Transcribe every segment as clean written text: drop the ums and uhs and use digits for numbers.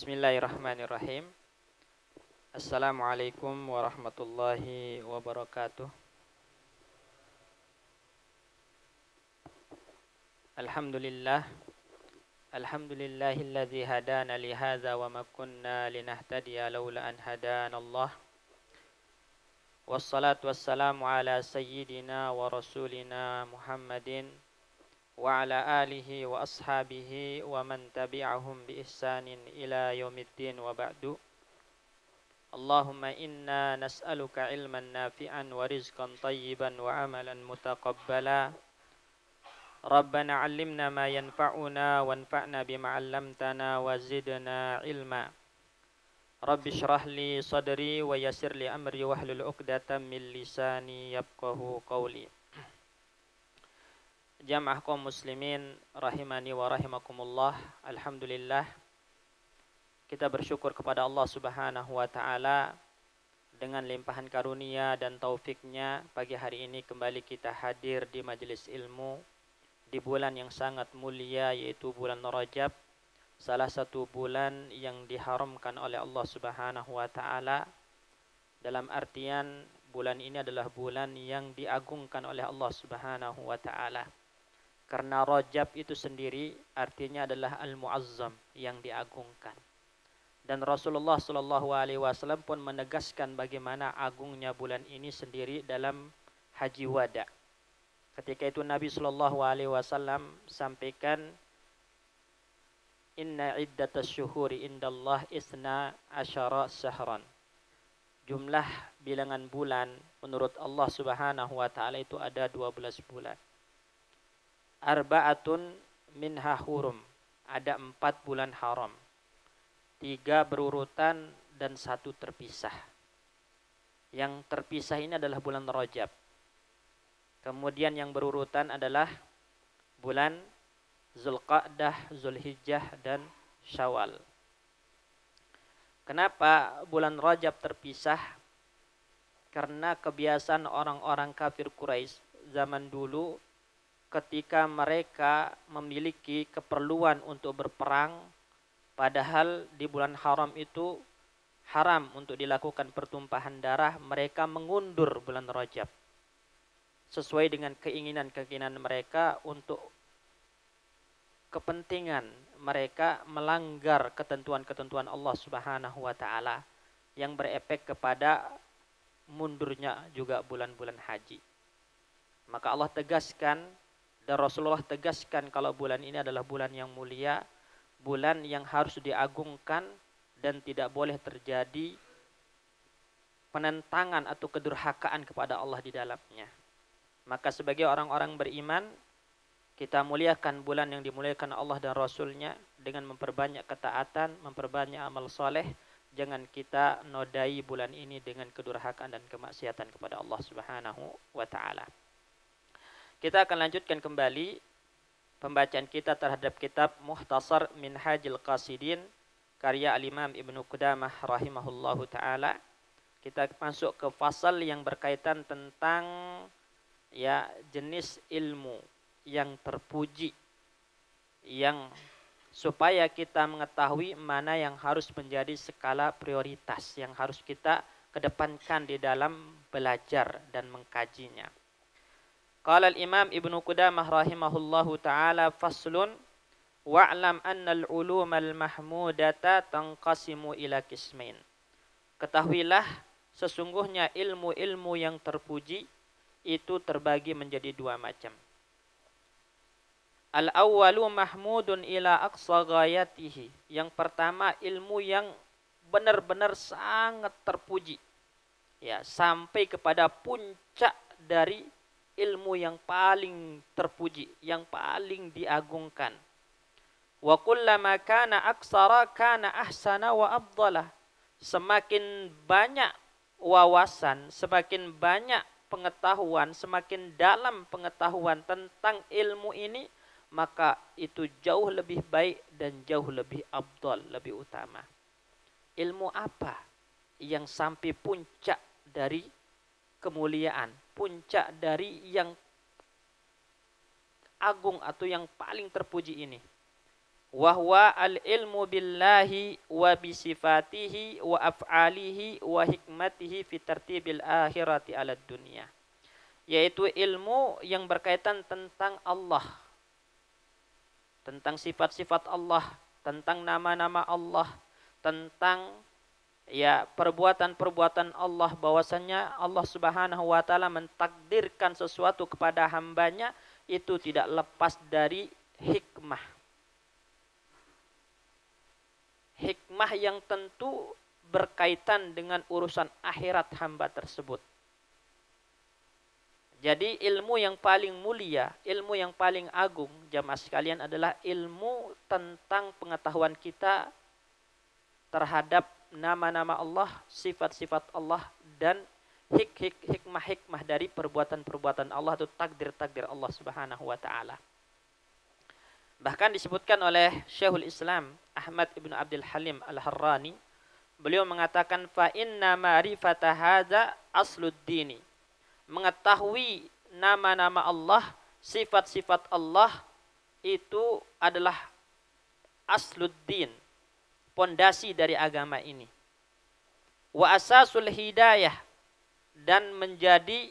Bismillahirrahmanirrahim. Assalamualaikum warahmatullahi wabarakatuh. Alhamdulillah. Alhamdulillahilladzi hadana li hadza wa ma kunna linahtadiya laula an hadanallah. Wassalatu wassalamu ala sayyidina wa rasulina Muhammadin wa ala alihi wa ashabihi wa man tabi'ahum bi ihsanin ila yaumiddin wa ba'du. Allahumma inna nas'aluka ilman nafi'an wa rizqan tayyiban wa amalan mutaqabbala. Rabbana 'allimna ma yanfa'una wanfa'na bima 'allamtana wa zidna ilma. Rabbi shrah li sadri wa yassir li amri wahlul 'uqdatam min lisani yafqahu qawli. Jamaah kaum muslimin rahimani wa rahimakumullah. Alhamdulillah, kita bersyukur kepada Allah Subhanahu wa taala dengan limpahan karunia dan taufiknya. Pagi hari ini kembali kita hadir di majelis ilmu di bulan yang sangat mulia, yaitu bulan Rajab, salah satu bulan yang diharamkan oleh Allah Subhanahu wa taala. Dalam artian bulan ini adalah bulan yang diagungkan oleh Allah Subhanahu wa taala. Karena Rajab itu sendiri artinya adalah Al-Mu'azzam, yang diagungkan. Dan Rasulullah SAW pun menegaskan bagaimana agungnya bulan ini sendiri dalam Haji Wada. Ketika itu Nabi SAW sampaikan, Inna iddatas syuhuri indallah isna asyara syahran. Jumlah bilangan bulan menurut Allah Subhanahu wa taala itu ada 12 bulan. Arba'atun minha hurum, ada 4 bulan haram. 3 berurutan dan 1 terpisah. Yang terpisah ini adalah bulan Rajab. Kemudian yang berurutan adalah bulan Zulqa'dah, Zulhijjah, dan Syawal. Kenapa bulan Rajab terpisah? Karena kebiasaan orang-orang kafir Quraisy zaman dulu, ketika mereka memiliki keperluan untuk berperang, padahal di bulan haram itu haram untuk dilakukan pertumpahan darah, mereka mengundur bulan Rajab sesuai dengan keinginan-keinginan mereka untuk kepentingan mereka melanggar ketentuan-ketentuan Allah Subhanahu wa taala yang berefek kepada mundurnya juga bulan-bulan haji. Maka Allah tegaskan dan Rasulullah tegaskan kalau bulan ini adalah bulan yang mulia, bulan yang harus diagungkan dan tidak boleh terjadi penentangan atau kedurhakaan kepada Allah di dalamnya. Maka sebagai orang-orang beriman, kita muliakan bulan yang dimuliakan Allah dan Rasulnya dengan memperbanyak ketaatan, memperbanyak amal soleh. Jangan kita nodai bulan ini dengan kedurhakaan dan kemaksiatan kepada Allah Subhanahu wa ta'ala. Kita akan lanjutkan kembali pembacaan kita terhadap kitab Mukhtasar Minhajil Qasidin karya Al-Imam Ibnu Qudamah rahimahullahu ta'ala. Kita masuk ke fasal yang berkaitan tentang jenis ilmu yang terpuji, yang supaya kita mengetahui mana yang harus menjadi skala prioritas yang harus kita kedepankan di dalam belajar dan mengkajinya. Qala al-Imam Ibnu Qudamah rahimahullahu ta'ala, faslun wa'lam anna al-ulum al-mahmudata tanqasimu ila qismain. Ketahuilah sesungguhnya ilmu-ilmu yang terpuji itu terbagi menjadi 2 macam. Al-awwalu mahmudun ila aqsa ghayatihi. Yang pertama ilmu yang benar-benar sangat terpuji. Sampai kepada puncak dari ilmu yang paling terpuji, yang paling diagungkan. Wa kullama kana aksara kana ahsana wa afdalah. Semakin banyak wawasan, semakin banyak pengetahuan, semakin dalam pengetahuan tentang ilmu ini, maka itu jauh lebih baik dan jauh lebih afdal, lebih utama. Ilmu apa yang sampai puncak dari kemuliaan, puncak dari yang agung atau yang paling terpuji ini? wa huwa al-ilmu billahi wa bi sifatihi wa af'alihi wa hikmatihi fi tartibil akhirati 'ala dunya, yaitu ilmu yang berkaitan tentang Allah, tentang sifat-sifat Allah, tentang nama-nama Allah, tentang perbuatan-perbuatan Allah, bahwasanya Allah Subhanahu wa taala mentakdirkan sesuatu kepada hambanya itu tidak lepas dari hikmah. Hikmah yang tentu berkaitan dengan urusan akhirat hamba tersebut. Jadi ilmu yang paling mulia, ilmu yang paling agung jamaah sekalian adalah ilmu tentang pengetahuan kita terhadap nama-nama Allah, sifat-sifat Allah, dan hikmah-hikmah dari perbuatan-perbuatan Allah atau takdir-takdir Allah Subhanahu wa taala. Bahkan disebutkan oleh Syekhul Islam Ahmad ibn Abdul Halim Al-Harrani, beliau mengatakan fa inna ma'rifata hadza asluddini. Mengetahui nama-nama Allah, sifat-sifat Allah itu adalah asluddin, pondasi dari agama ini. Wa asasul hidayah, dan menjadi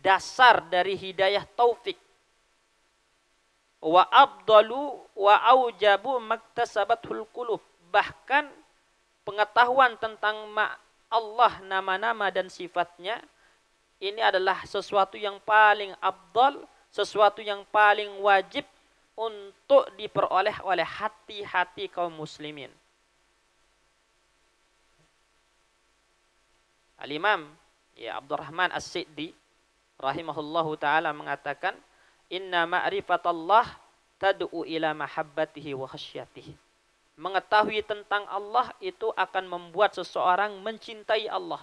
dasar dari hidayah taufik. Wa afdalu wa aujabu maktasabatul qulub, bahkan pengetahuan tentang Allah, nama-nama dan sifatnya ini adalah sesuatu yang paling afdal, sesuatu yang paling wajib untuk diperoleh oleh hati-hati kaum muslimin. Al-Imam Abdurrahman As-Siddi rahimahullahu taala mengatakan, inna ma'rifatallah tad'u ila mahabbatihi wa khasyatihi. Mengetahui tentang Allah itu akan membuat seseorang mencintai Allah,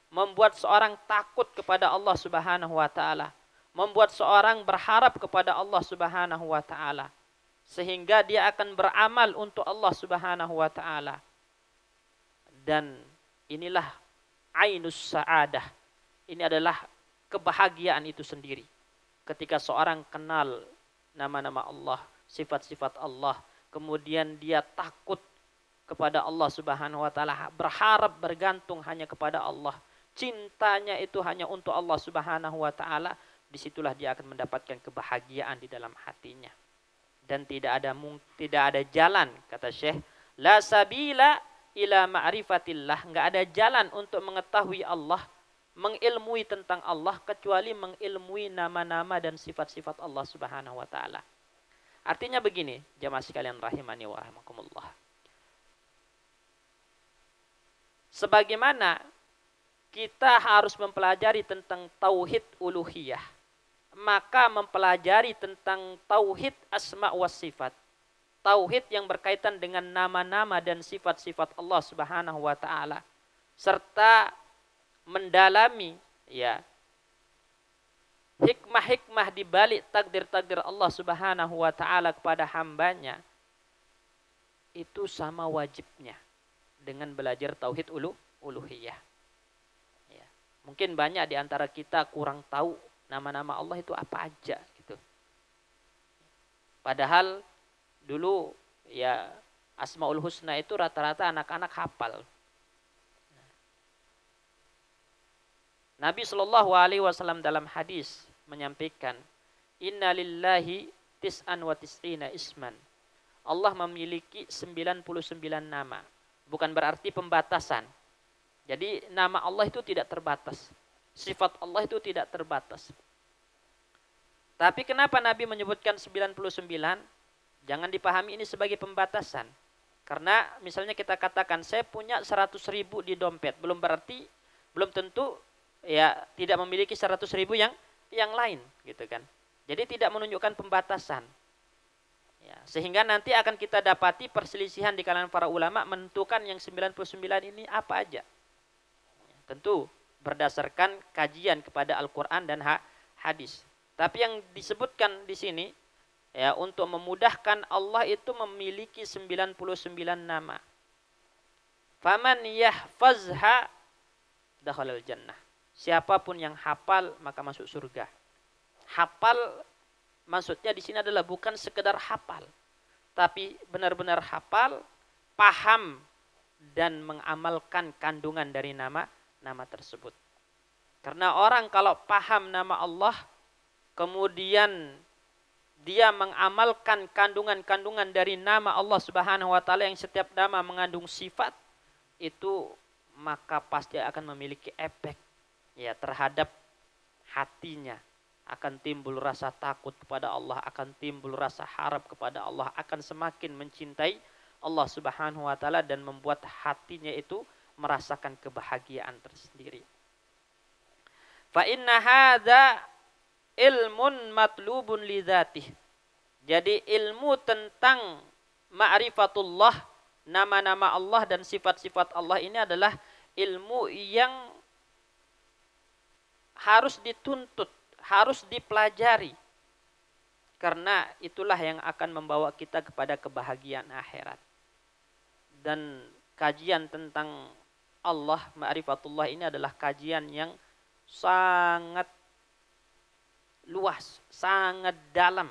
membuat seorang takut kepada Allah Subhanahu wa taala, membuat seorang berharap kepada Allah Subhanahu wa taala, sehingga dia akan beramal untuk Allah Subhanahu wa taala. Dan inilah ainus sa'adah. Ini adalah kebahagiaan itu sendiri. Ketika seorang kenal nama-nama Allah, sifat-sifat Allah, kemudian dia takut kepada Allah Subhanahu wa taala, berharap bergantung hanya kepada Allah, cintanya itu hanya untuk Allah Subhanahu wa taala, disitulah dia akan mendapatkan kebahagiaan di dalam hatinya. Dan tidak ada jalan, kata Syekh, la sabila ila ma'rifatillah, enggak ada jalan untuk mengetahui Allah, mengilmui tentang Allah, kecuali mengilmui nama-nama dan sifat-sifat Allah Subhanahu wa taala. Artinya begini, jamaah sekalian rahimani wa rahimakumullah. Sebagaimana kita harus mempelajari tentang tauhid uluhiyah, maka mempelajari tentang tauhid asma wa sifat, tauhid yang berkaitan dengan nama-nama dan sifat-sifat Allah Subhanahu wa taala, serta mendalami hikmah-hikmah di balik takdir-takdir Allah Subhanahu wa taala kepada hambanya, itu sama wajibnya dengan belajar tauhid uluhiyah. Ya. Mungkin banyak di antara kita kurang tahu nama-nama Allah itu apa aja gitu. Padahal dulu Asmaul Husna itu rata-rata anak-anak hafal. Nabi Shallallahu Alaihi Wasallam dalam hadis menyampaikan, Inna lillahi tis'an wa tis'ina isman. Allah memiliki 99 nama. Bukan berarti pembatasan. Jadi nama Allah itu tidak terbatas. Sifat Allah itu tidak terbatas. Tapi kenapa Nabi menyebutkan 99? Jangan dipahami ini sebagai pembatasan. Karena misalnya kita katakan saya punya 100.000 di dompet, belum tentu tidak memiliki 100.000 yang lain, gitu kan. Jadi tidak menunjukkan pembatasan. Ya, sehingga nanti akan kita dapati perselisihan di kalangan para ulama menentukan yang 99 ini apa aja. Ya, tentu berdasarkan kajian kepada Al-Qur'an dan hadis. Tapi yang disebutkan di sini untuk memudahkan, Allah itu memiliki 99 nama. Faman yahfazha dakhalal jannah. Siapapun yang hafal maka masuk surga. Hafal maksudnya di sini adalah bukan sekedar hafal, tapi benar-benar hafal, paham dan mengamalkan kandungan dari nama tersebut. Karena orang kalau paham nama Allah, kemudian dia mengamalkan kandungan-kandungan dari nama Allah Subhanahu wa taala yang setiap nama mengandung sifat, itu maka pasti akan memiliki efek ya terhadap hatinya. Akan timbul rasa takut kepada Allah, akan timbul rasa harap kepada Allah, akan semakin mencintai Allah Subhanahu wa taala dan membuat hatinya itu merasakan kebahagiaan tersendiri. Fa inna hadza ilmun matlubun li dzatih. Jadi ilmu tentang ma'rifatullah, nama-nama Allah dan sifat-sifat Allah ini adalah ilmu yang harus dituntut, harus dipelajari. Karena itulah yang akan membawa kita kepada kebahagiaan akhirat. Dan kajian tentang Allah, ma'rifatullah ini adalah kajian yang sangat luas, sangat dalam,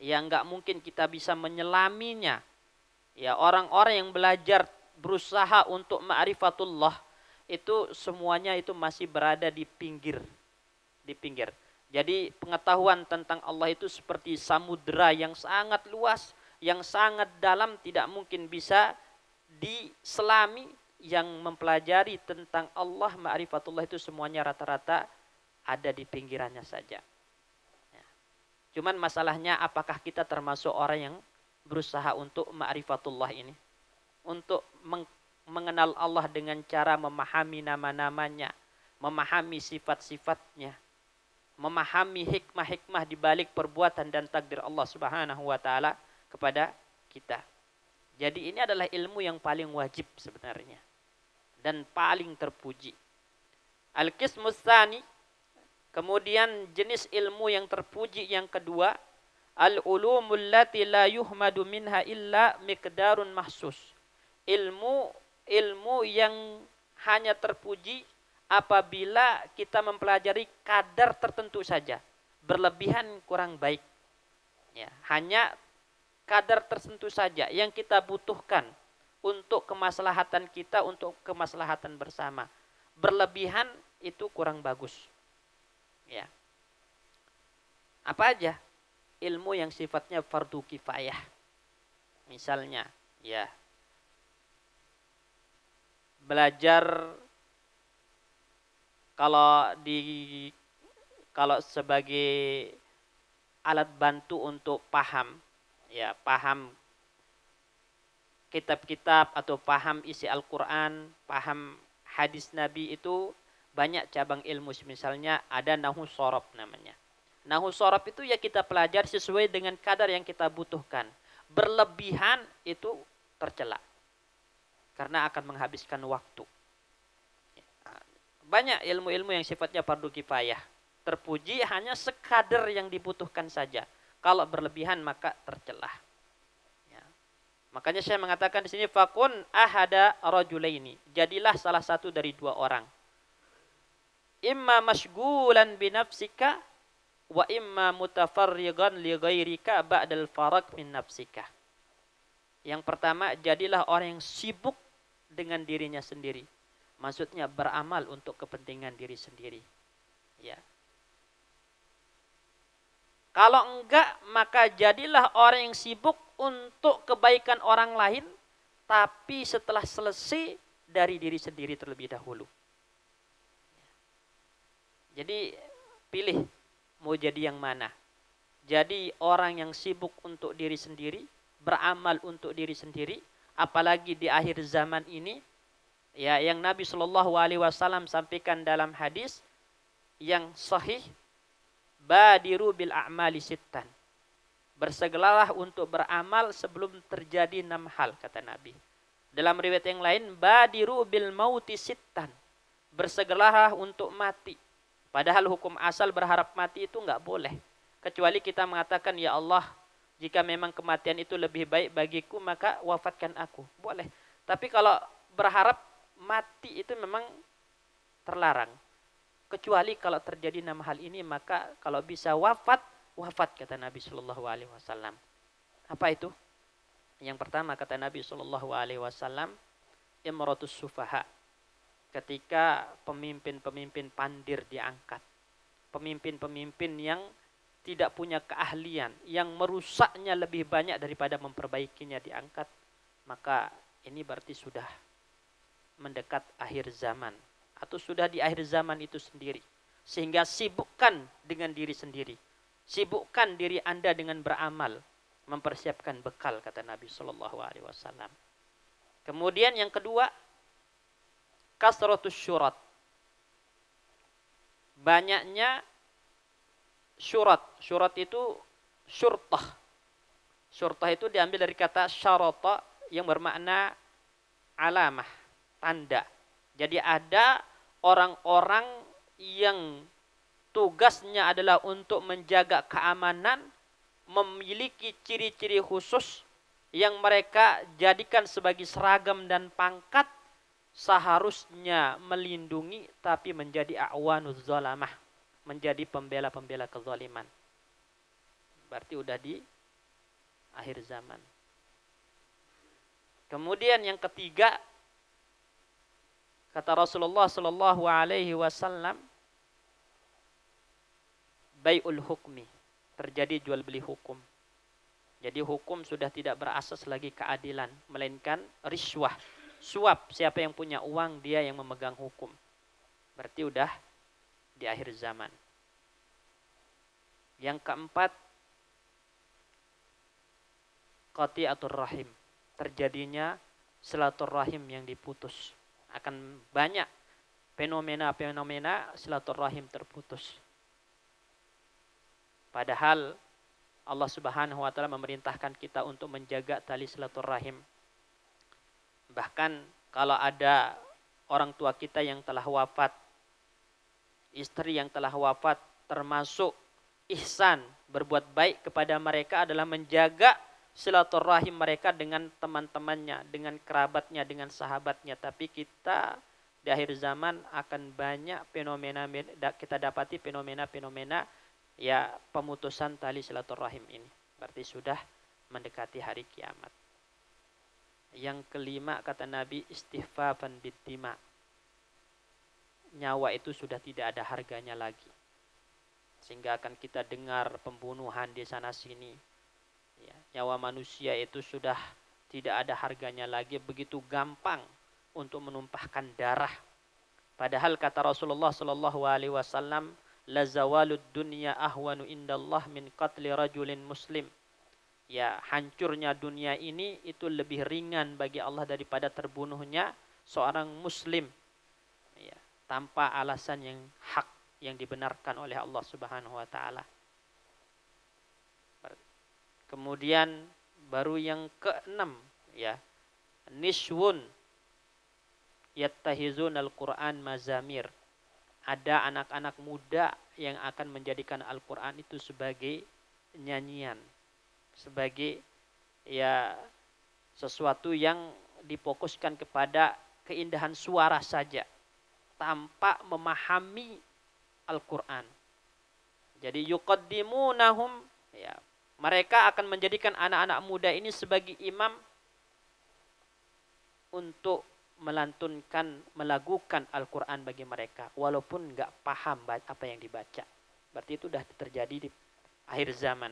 yang nggak mungkin kita bisa menyelaminya. Ya, orang-orang yang belajar berusaha untuk ma'rifatullah itu semuanya itu masih berada di pinggir. Jadi pengetahuan tentang Allah itu seperti samudera yang sangat luas, yang sangat dalam, tidak mungkin bisa diselami. Yang mempelajari tentang Allah, ma'rifatullah itu semuanya rata-rata ada di pinggirannya saja. Cuman masalahnya apakah kita termasuk orang yang berusaha untuk ma'rifatullah ini? Untuk mengenal Allah dengan cara memahami nama-namanya, memahami sifat-sifatnya, memahami hikmah-hikmah di balik perbuatan dan takdir Allah Subhanahu wa taala kepada kita. Jadi ini adalah ilmu yang paling wajib sebenarnya dan paling terpuji. Al-qismus tsani, kemudian jenis ilmu yang terpuji yang kedua, al-ulumul lati la yuhmadu minha illa miqdarun mahsus. Ilmu yang hanya terpuji apabila kita mempelajari kadar tertentu saja. Berlebihan kurang baik. Ya, hanya kadar tertentu saja yang kita butuhkan untuk kemaslahatan kita, untuk kemaslahatan bersama. Berlebihan itu kurang bagus. Ya. Apa aja? Ilmu yang sifatnya fardu kifayah. Misalnya, ya, belajar kalau sebagai alat bantu untuk paham, ya, paham kitab-kitab atau paham isi Al-Quran, paham hadis Nabi, itu banyak cabang ilmu. Misalnya ada nahwu shorof namanya. Nahwu shorof itu ya kita pelajari sesuai dengan kadar yang kita butuhkan. Berlebihan itu tercela karena akan menghabiskan waktu. Banyak ilmu-ilmu yang sifatnya fardu kifayah. Terpuji hanya sekadar yang dibutuhkan saja. Kalau berlebihan maka tercelah. Makanya saya mengatakan di sini fakun ahada rajulaini. Jadilah salah satu dari dua orang. Imma mashghulan bi nafsika wa imma mutafarrigan li ghairika ba'dal faraq min nafsika. Yang pertama, jadilah orang yang sibuk dengan dirinya sendiri. Maksudnya beramal untuk kepentingan diri sendiri. Ya. Kalau enggak, maka jadilah orang yang sibuk untuk kebaikan orang lain, tapi setelah selesai dari diri sendiri terlebih dahulu. Jadi pilih mau jadi yang mana. Jadi orang yang sibuk untuk diri sendiri, beramal untuk diri sendiri, apalagi di akhir zaman ini, ya, yang Nabi Shallallahu Alaihi Wasallam sampaikan dalam hadis yang sahih, badiru bil a'mali sittan. Bersegeralah untuk beramal sebelum terjadi 6 hal, kata Nabi. Dalam riwayat yang lain, badiru bil mauti sittan. Bersegeralah untuk mati. Padahal hukum asal berharap mati itu enggak boleh. Kecuali kita mengatakan, ya Allah, jika memang kematian itu lebih baik bagiku, maka wafatkan aku. Boleh. Tapi kalau berharap mati itu memang terlarang. Kecuali kalau terjadi 6 hal ini, maka kalau bisa wafat, kata Nabi Shallallahu Alaihi Wasallam. Apa itu? Yang pertama kata Nabi SAW, imratus sufaha, ketika pemimpin-pemimpin pandir diangkat. Pemimpin-pemimpin yang tidak punya keahlian, yang merusaknya lebih banyak daripada memperbaikinya diangkat, maka ini berarti sudah mendekat akhir zaman, atau sudah di akhir zaman itu sendiri. Sehingga sibukkan dengan diri sendiri. Sibukkan diri Anda dengan beramal, mempersiapkan bekal, kata Nabi SAW. Kemudian yang kedua, kasratus syurat. Banyaknya syurat. Syurat itu syurtah. Syurtah itu diambil dari kata syarata yang bermakna alamah, tanda. Jadi ada orang-orang yang tugasnya adalah untuk menjaga keamanan, memiliki ciri-ciri khusus yang mereka jadikan sebagai seragam dan pangkat, seharusnya melindungi tapi menjadi a'wanuz zalamah, menjadi pembela-pembela kezaliman. Berarti udah di akhir zaman. Kemudian yang ketiga, kata Rasulullah sallallahu alaihi wasallam, bai'ul hukmi, terjadi jual beli hukum. Jadi hukum sudah tidak berasas lagi keadilan, melainkan riswah, suap. Siapa yang punya uang, dia yang memegang hukum. Berarti udah di akhir zaman. Yang keempat, qati'atur rahim, terjadinya silaturahim yang diputus. Akan banyak fenomena-fenomena silaturahim terputus. Padahal Allah Subhanahu wa taala memerintahkan kita untuk menjaga tali silaturahim. Bahkan kalau ada orang tua kita yang telah wafat, istri yang telah wafat, termasuk ihsan, berbuat baik kepada mereka adalah menjaga silaturahim mereka dengan teman-temannya, dengan kerabatnya, dengan sahabatnya. Tapi kita di akhir zaman akan banyak fenomena, kita dapati fenomena-fenomena ya pemutusan tali silaturahim ini. Berarti sudah mendekati hari kiamat. Yang kelima kata Nabi, istighfafan biddima. Nyawa itu sudah tidak ada harganya lagi. Sehingga akan kita dengar pembunuhan di sana sini. Ya, nyawa manusia itu sudah tidak ada harganya lagi, begitu gampang untuk menumpahkan darah. Padahal kata Rasulullah sallallahu alaihi wasallam, la zawalud dunya ahwanu indallah min qatli rajulin muslim. Ya, hancurnya dunia ini itu lebih ringan bagi Allah daripada terbunuhnya seorang muslim. Ya, tanpa alasan yang hak, yang dibenarkan oleh Allah Subhanahu wa taala. Kemudian baru yang keenam, ya, niswun yattahizun al-Quran mazamir. Ada anak-anak muda yang akan menjadikan Al-Quran itu sebagai nyanyian, sebagai ya sesuatu yang difokuskan kepada keindahan suara saja, tanpa memahami Al-Quran. Jadi yuqaddimunahum, ya, mereka akan menjadikan anak-anak muda ini sebagai imam untuk melantunkan, melagukan Al-Quran bagi mereka, walaupun nggak paham apa yang dibaca. Berarti itu sudah terjadi di akhir zaman.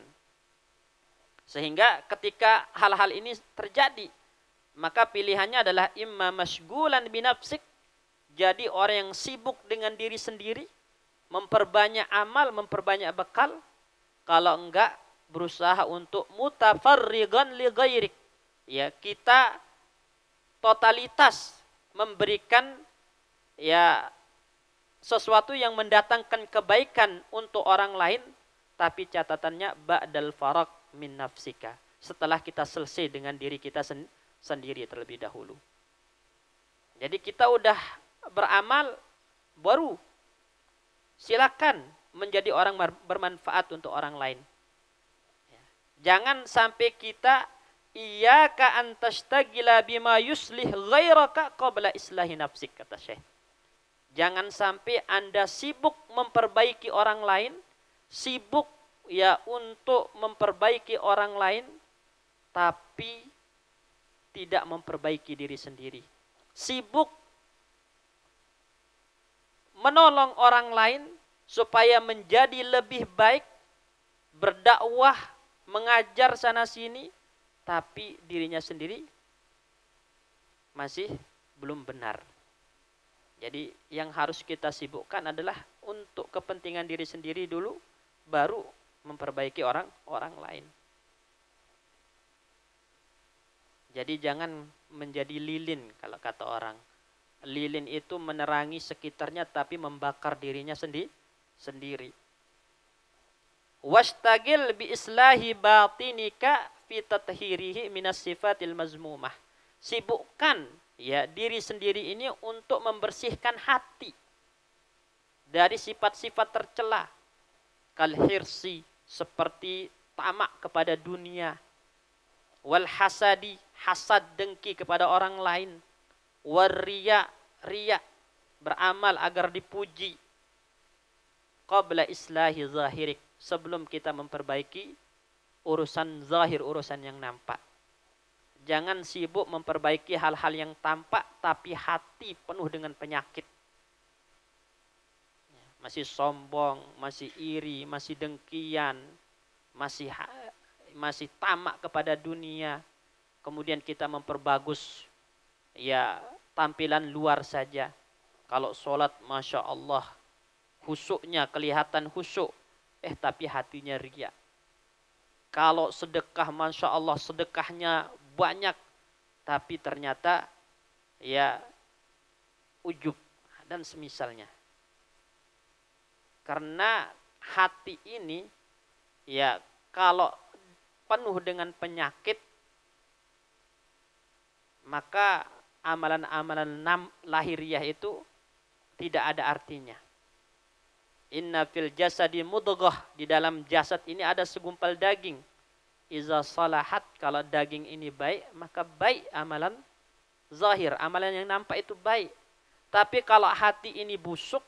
Sehingga ketika hal-hal ini terjadi, maka pilihannya adalah imma masygulan binafsik, jadi orang yang sibuk dengan diri sendiri, memperbanyak amal, memperbanyak bekal. Kalau enggak, berusaha untuk mutafarrigan li ghairik. Ya, kita totalitas memberikan ya sesuatu yang mendatangkan kebaikan untuk orang lain, tapi catatannya ba'dal faraq min nafsika, setelah kita selesai dengan diri kita sendiri terlebih dahulu. Jadi kita udah beramal, baru silakan menjadi orang bermanfaat untuk orang lain. Jangan sampai kita iyyaka an tashtagila bima yuslih ghairaka qabla islahi nafsik, kata Syekh. Jangan sampai Anda sibuk memperbaiki orang lain, sibuk ya untuk memperbaiki orang lain, tapi tidak memperbaiki diri sendiri. Sibuk menolong orang lain supaya menjadi lebih baik, berdakwah, mengajar sana sini, tapi dirinya sendiri masih belum benar. Jadi yang harus kita sibukkan adalah untuk kepentingan diri sendiri dulu, baru memperbaiki orang lain. Jadi jangan menjadi lilin kalau kata orang. Lilin itu menerangi sekitarnya tapi membakar dirinya sendiri. Wastagil bi islahi batinika fi tathhirihi minas sifatil mazmumah. Sibukkan ya diri sendiri ini untuk membersihkan hati dari sifat-sifat tercela. Kal hirsi, seperti tamak kepada dunia. Wal hasadi, hasad dengki kepada orang lain. Warriya, riya, beramal agar dipuji. Qabla islahi zahirik, sebelum kita memperbaiki urusan zahir, urusan yang nampak. Jangan sibuk memperbaiki hal-hal yang tampak, tapi hati penuh dengan penyakit. Masih sombong, masih iri, masih dengkian, masih tamak kepada dunia. Kemudian kita memperbagus ya tampilan luar saja. Kalau sholat, Masya Allah, khusyuknya kelihatan khusyuk, tapi hatinya riya. Kalau sedekah, Masya Allah, sedekahnya banyak, tapi ternyata ya ujub dan semisalnya. Karena hati ini ya kalau penuh dengan penyakit, maka amalan-amalan lahiriah itu tidak ada artinya. Inna fil jasadi mudghah, di dalam jasad ini ada segumpal daging. Iza salahat, kalau daging ini baik, maka baik amalan zahir, amalan yang nampak itu baik. Tapi kalau hati ini busuk,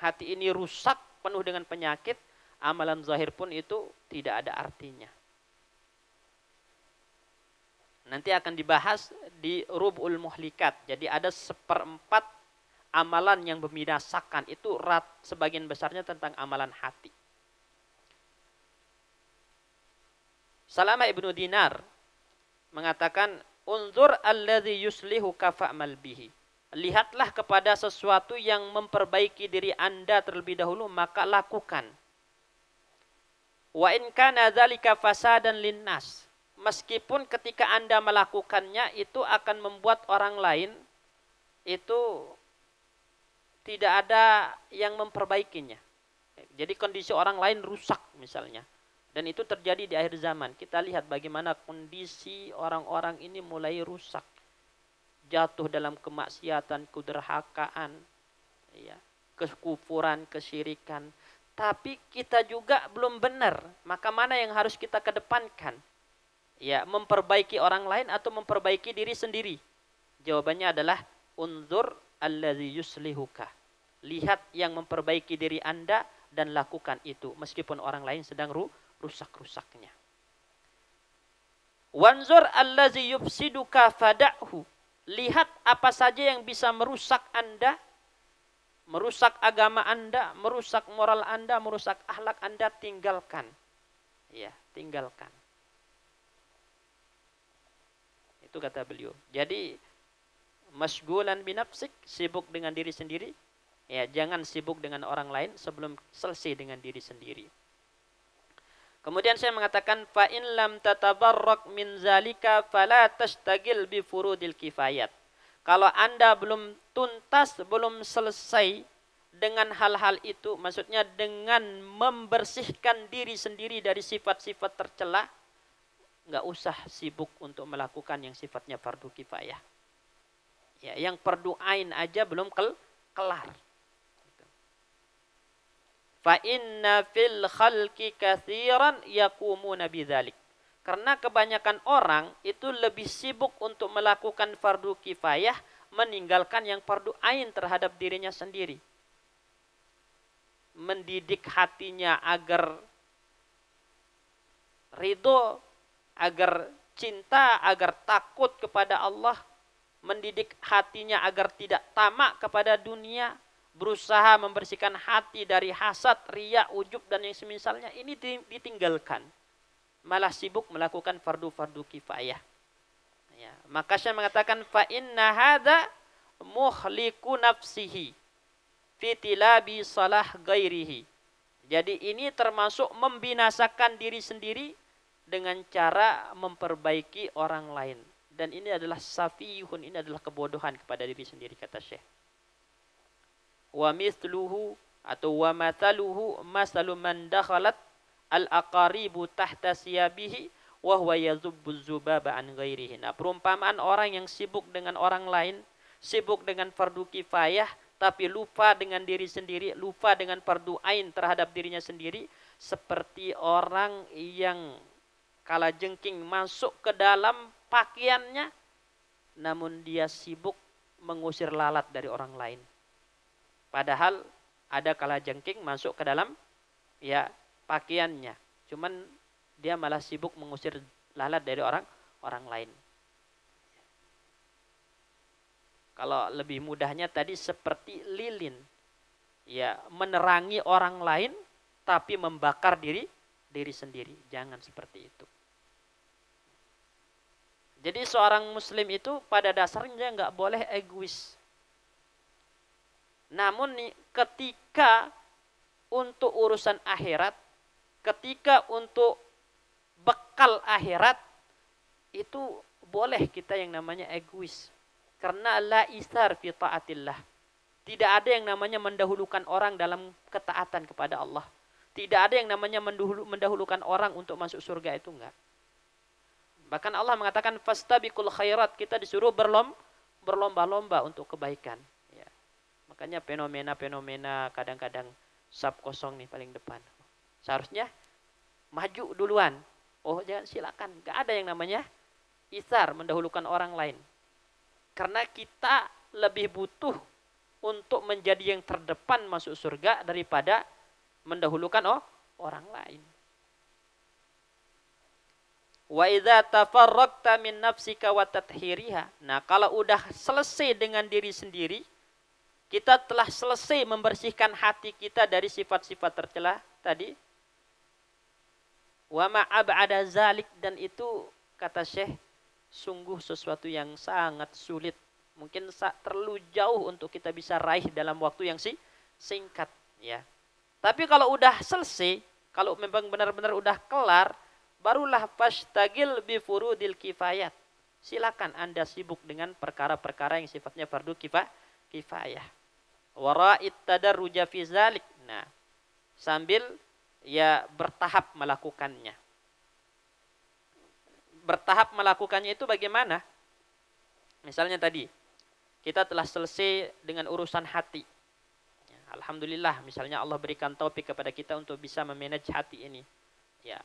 hati ini rusak, penuh dengan penyakit, amalan zahir pun itu tidak ada artinya. Nanti akan dibahas di Rub'ul Muhlikat. Jadi ada 1/4 amalan yang membinasakan. Itu sebagian besarnya tentang amalan hati. Salama ibnu Dinar mengatakan, unzur alladhi yuslihuka fa'mal bihi. Lihatlah kepada sesuatu yang memperbaiki diri Anda terlebih dahulu, maka lakukan. Wa in kana dzalika fasadan linnas. Meskipun ketika Anda melakukannya itu akan membuat orang lain itu tidak ada yang memperbaikinya. Jadi kondisi orang lain rusak misalnya. Dan itu terjadi di akhir zaman. Kita lihat bagaimana kondisi orang-orang ini mulai rusak. Jatuh dalam kemaksiatan, kederhakaan, ya, kekufuran, kesyirikan. Tapi kita juga belum benar. Maka mana yang harus kita kedepankan? Ya, memperbaiki orang lain atau memperbaiki diri sendiri? Jawabannya adalah unzur allazi yuslihuka. Lihat yang memperbaiki diri Anda dan lakukan itu meskipun orang lain sedang rusak-rusaknya. Wanzur allazi yufsiduka fada'hu. Lihat apa saja yang bisa merusak Anda, merusak agama Anda, merusak moral Anda, merusak akhlak Anda, tinggalkan. Ya, tinggalkan. Itu kata beliau. Jadi masgulan binafsik, sibuk dengan diri sendiri. Ya, jangan sibuk dengan orang lain sebelum selesai dengan diri sendiri. Kemudian saya mengatakan fa in lam tatabarrak min zalika fala tashtagil bi furudil kifayat. Kalau Anda belum tuntas, belum selesai dengan hal-hal itu, maksudnya dengan membersihkan diri sendiri dari sifat-sifat tercela, enggak usah sibuk untuk melakukan yang sifatnya fardu kifayah. Ya, yang fardu ain aja belum kelar. Fa inna fil khalqi katsiran yaqumuna bidzalik. Karena kebanyakan orang itu lebih sibuk untuk melakukan fardu kifayah, meninggalkan yang fardu ain terhadap dirinya sendiri. Mendidik hatinya agar ridho, agar cinta, agar takut kepada Allah, mendidik hatinya agar tidak tamak kepada dunia, berusaha membersihkan hati dari hasad, riya, ujub dan yang semisalnya, ini ditinggalkan. Malah sibuk melakukan fardu-fardu kifayah. Ya, maka saya mengatakan fa inna hadza muhliku nafsihi fi tilabi salah ghairihi. Jadi ini termasuk membinasakan diri sendiri dengan cara memperbaiki orang lain. Dan ini adalah safihun, ini adalah kebodohan kepada diri sendiri, kata Syekh. Wa mithluhu atau wa mathaluhu masalu man dakhalat al-aqaribu tahta siyabihi wa huwa yazubbu zubaba an ghairihi. Nah, perumpamaan orang yang sibuk dengan orang lain, sibuk dengan fardu kifayah, tapi lupa dengan diri sendiri, lupa dengan fardu ain terhadap dirinya sendiri, seperti orang yang kalajengking masuk ke dalam pakaiannya, namun dia sibuk mengusir lalat dari orang lain. Padahal ada kalajengking masuk ke dalam ya pakaiannya, cuman dia malah sibuk mengusir lalat dari orang lain. Kalau lebih mudahnya tadi seperti lilin, ya menerangi orang lain tapi membakar diri sendiri. Jangan seperti itu. Jadi seorang muslim itu pada dasarnya nggak boleh egois. Namun ketika untuk urusan akhirat, ketika untuk bekal akhirat, itu boleh kita yang namanya egois. Karena la isar fi taatillah. Tidak ada yang namanya mendahulukan orang dalam ketaatan kepada Allah. Tidak ada yang namanya mendahulukan orang untuk masuk surga, itu enggak. Bahkan Allah mengatakan fastabiqul khairat, kita disuruh berlomba-lomba untuk kebaikan. Ya. Makanya fenomena-fenomena kadang-kadang saf kosong nih paling depan. Seharusnya maju duluan. Oh jangan, silakan. Enggak ada yang namanya isar, mendahulukan orang lain. Karena kita lebih butuh untuk menjadi yang terdepan masuk surga daripada mendahulukan orang lain. Wa idza tafarraqta min nafsika wa tathhiriha. Nah, kalau udah selesai dengan diri sendiri, kita telah selesai membersihkan hati kita dari sifat-sifat tercela tadi. Wa ma ab'ada zalik, dan itu kata Syekh sungguh sesuatu yang sangat sulit. Mungkin terlalu jauh untuk kita bisa raih dalam waktu yang singkat. Ya. Tapi kalau udah selesai, kalau memang benar-benar udah kelar, barulah fashtagil bi furudil kifayat. Silakan Anda sibuk dengan perkara-perkara yang sifatnya fardu kifayah. Wara'it tadarruja fi zalik. Nah, sambil ya bertahap melakukannya. Bertahap melakukannya itu bagaimana? Misalnya tadi, kita telah selesai dengan urusan hati. Alhamdulillah, misalnya Allah berikan taufik kepada kita untuk bisa memanage hati ini. Ya,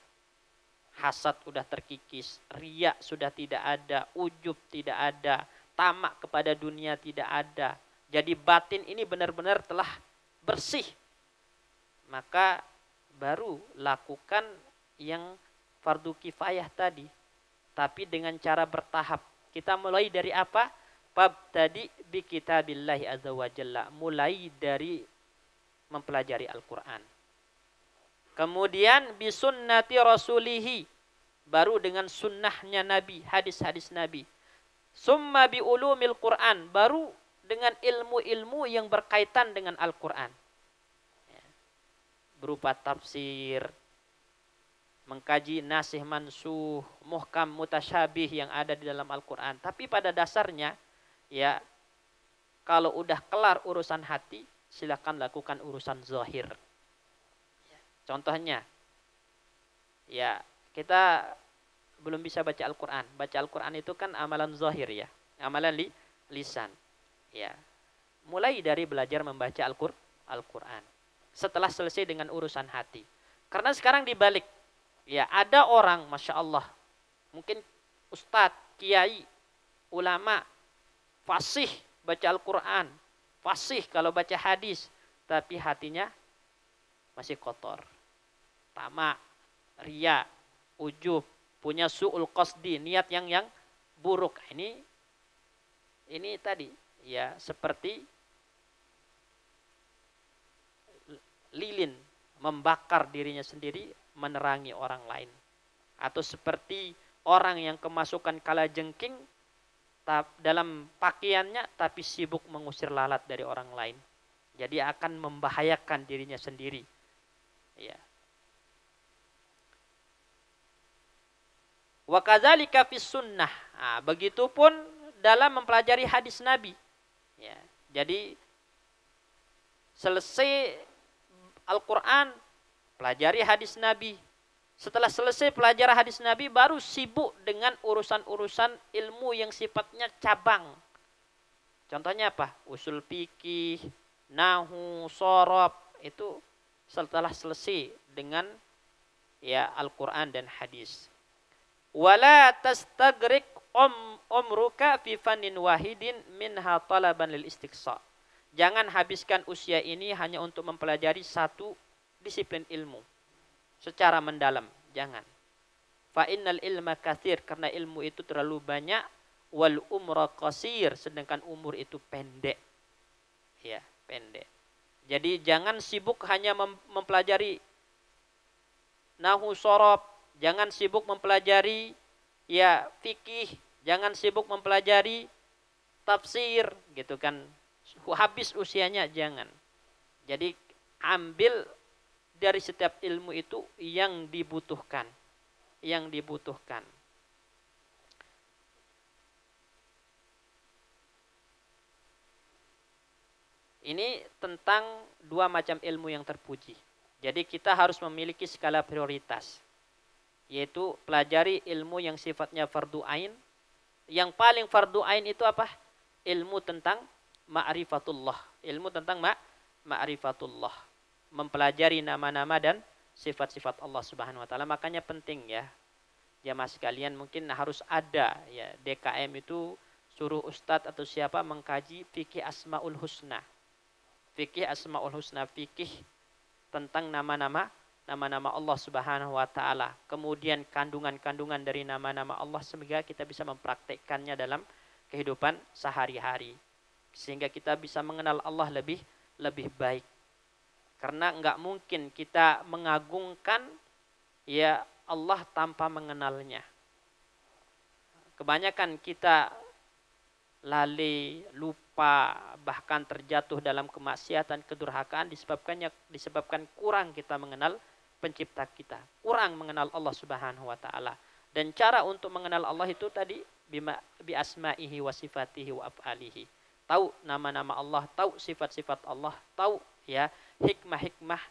hasad sudah terkikis, riya sudah tidak ada, ujub tidak ada, tamak kepada dunia tidak ada. Jadi batin ini benar-benar telah bersih. Maka baru lakukan yang fardu kifayah tadi. Tapi dengan cara bertahap. Kita mulai dari apa? Bab tadi bi kitabillahi azza wa jalla. Mulai dari mempelajari Al-Quran. Kemudian bi sunnati rasulihi. Baru dengan sunnahnya Nabi, hadis-hadis Nabi. Summa bi ulumil Quran. Baru dengan ilmu-ilmu yang berkaitan dengan Al-Quran. Berupa tafsir, mengkaji nasih mansuh, muhkam, mutasyabih yang ada di dalam Al-Quran. Tapi pada dasarnya, ya, kalau udah kelar urusan hati, silakan lakukan urusan zahir. Contohnya, ya, kita belum bisa baca Al-Quran. Baca Al-Quran itu kan amalan zahir, ya, amalan lisan. Ya, mulai dari belajar membaca Al-Quran. Setelah selesai dengan urusan hati. Karena sekarang dibalik. Ya, ada orang, Masya Allah, mungkin ustadz, kiai, ulama, fasih baca Al-Quran, fasih kalau baca hadis, tapi hatinya masih kotor. Tamak, riya, ujub, punya su'ul qasdi, niat yang buruk. Ini tadi ya seperti lilin membakar dirinya sendiri menerangi orang lain, atau seperti orang yang kemasukan kalajengking dalam pakaiannya tapi sibuk mengusir lalat dari orang lain. Jadi akan membahayakan dirinya sendiri. Ya. Wa kadzalika fis sunnah. Nah, begitupun dalam mempelajari hadis Nabi. Ya. Jadi selesai Al-Qur'an, pelajari hadis Nabi. Setelah selesai pelajari hadis Nabi, baru sibuk dengan urusan-urusan ilmu yang sifatnya cabang. Contohnya apa? Usul fikih, nahwu, shorab, itu setelah selesai dengan ya Al-Qur'an dan hadis. Wala tastagrik umruka fi fannin wahidin minha talaban lil istiqsa. Jangan habiskan usia ini hanya untuk mempelajari satu disiplin ilmu secara mendalam, jangan. Fa innal ilma katsir, karena ilmu itu terlalu banyak, wal umra qasir, sedangkan umur itu pendek. Ya, pendek. Jadi jangan sibuk hanya mempelajari nahwu shorab, jangan sibuk mempelajari ya fikih, jangan sibuk mempelajari tafsir gitu kan. Habis usianya, jangan. Jadi ambil dari setiap ilmu itu yang dibutuhkan. Yang dibutuhkan. Ini tentang dua macam ilmu yang terpuji. Jadi kita harus memiliki skala prioritas. Yaitu pelajari ilmu yang sifatnya fardu ain. Yang paling fardu ain itu apa? Ilmu tentang ma'rifatullah. Ilmu tentang ma'rifatullah. Mempelajari nama-nama dan sifat-sifat Allah Subhanahu wa taala. Makanya penting ya. Jamaah sekalian, mungkin harus ada ya DKM itu suruh ustadz atau siapa mengkaji fikih Asmaul Husna. Fikih Asmaul Husna, fikih tentang nama-nama Allah Subhanahu wa taala. Kemudian kandungan-kandungan dari nama-nama Allah, semoga kita bisa mempraktekkannya dalam kehidupan sehari-hari. Sehingga kita bisa mengenal Allah lebih baik. Karena enggak mungkin kita mengagungkan ya Allah tanpa mengenalnya. Kebanyakan kita lalai, lupa, bahkan terjatuh dalam kemaksiatan, kedurhakaan disebabkan kurang kita mengenal pencipta kita, kurang mengenal Allah Subhanahu wa taala. Dan cara untuk mengenal Allah itu tadi bi asma'ihi wa sifatihi wa af'alihi. Tahu nama-nama Allah, tahu sifat-sifat Allah, tahu ya hikmah-hikmah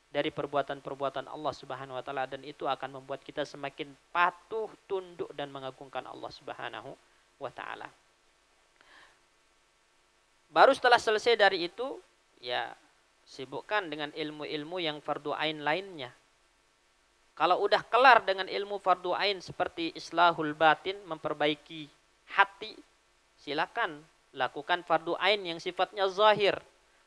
dari perbuatan-perbuatan Allah Subhanahu wa taala, dan itu akan membuat kita semakin patuh, tunduk dan mengagungkan Allah Subhanahu wa taala. Baru setelah selesai dari itu, ya sibukkan dengan ilmu-ilmu yang fardu ain lainnya. Kalau udah kelar dengan ilmu fardu ain seperti islahul batin, memperbaiki hati, silakan lakukan fardu ain yang sifatnya zahir.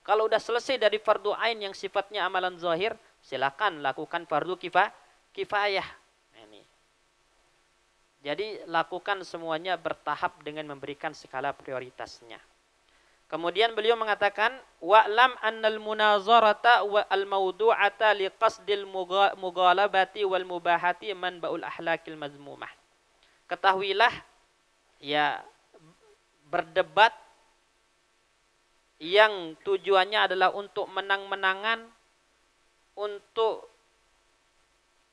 Kalau udah selesai dari fardu ain yang sifatnya amalan zahir, silakan lakukan fardu kifayah. Ini. Jadi lakukan semuanya bertahap dengan memberikan skala prioritasnya. Kemudian beliau mengatakan, wa'lam annal munazarata wa al-mawdu'ata liqasdil mughalabati wal mubahati manba'ul ahlakil mazmumah. Ketahuilah ya, berdebat yang tujuannya adalah untuk menang-menangan, untuk